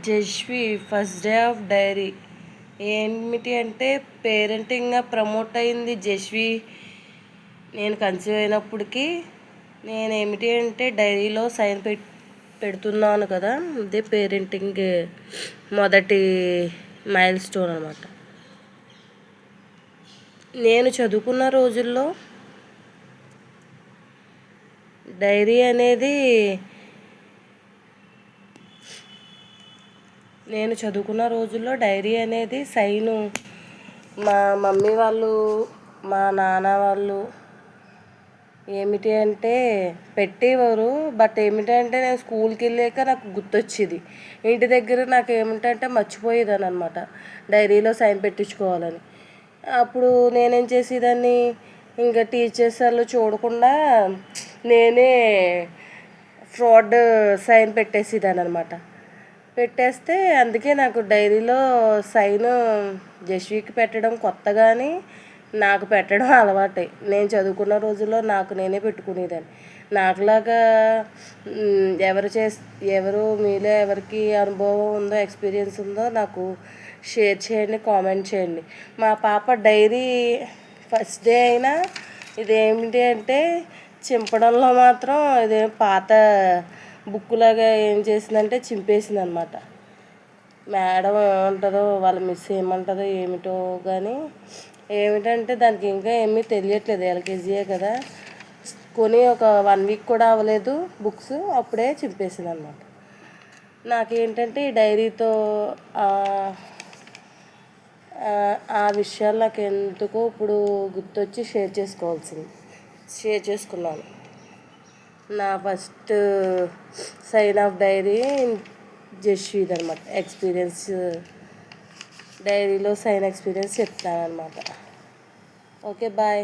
Jasvi first day of diary ఏమిటి అంటే పేరెంటింగ్గా promote అయింది జస్వి. నేను కన్సీవ్ అయినప్పటికీ నేను ఏమిటి అంటే డైరీలో సైన్ పెడుతున్నాను కదా, అదే పేరెంటింగ్ మొదటి మైల్ స్టోన్ అనమాట. నేను చదువుకున్న రోజుల్లో డైరీ అనేది సైను మా మమ్మీ వాళ్ళు మా నాన్న వాళ్ళు ఏమిటి అంటే పెట్టేవారు. బట్ ఏమిటంటే నేను స్కూల్కి వెళ్ళాక నాకు గుర్తొచ్చేది. ఇంటి దగ్గర నాకు ఏమిటంటే మర్చిపోయేదాన్ని అనమాట డైరీలో సైన్ పెట్టించుకోవాలని. అప్పుడు నేనేం చేసేదాన్ని, ఇంకా టీచర్స్ వాళ్ళు చూడకుండా నేనే ఫ్రాడ్ సైన్ పెట్టేసేదాన్ని అనమాట. పెట్టేస్తే అందుకే నాకు డైరీలో సైన్ జస్వికి పెట్టడం కొత్త, కానీ నాకు పెట్టడం అలవాటే. నేను చదువుకున్న రోజుల్లో నాకు నేనే పెట్టుకునేదాన్ని. నాకులాగా ఎవరు మీలో ఎవరికి అనుభవం ఉందో, ఎక్స్పీరియన్స్ ఉందో నాకు షేర్ చేయండి, కామెంట్ చేయండి. మా పాప డైరీ ఫస్ట్ డే అయినా ఇదేమిటి అంటే చింపడంలో మాత్రం ఇదే పాత బుక్కులాగా ఏం చేసిందంటే చింపేసింది అనమాట. మేడం ఏమంటుందో, వాళ్ళ మిస్ ఏమంటుందో ఏమిటో కానీ ఏమిటంటే దానికి ఇంకా ఏమీ తెలియట్లేదు, ఎల్కేజీయే కదా. కొని ఒక 1 వీక్ కూడా అవ్వలేదు బుక్స్, అప్పుడే చింపేసింది అనమాట. నాకేంటంటే ఈ డైరీతో ఆ విషయాలు నాకు ఎందుకో ఇప్పుడు గుర్తొచ్చి షేర్ చేసుకున్నాను. నా ఫస్ట్ సైన్ ఆఫ్ డైరీ జస్విది అనమాట. ఎక్స్పీరియన్స్, డైరీలో సైన్ ఎక్స్పీరియన్స్ చెప్తాను అనమాట. Okay, bye.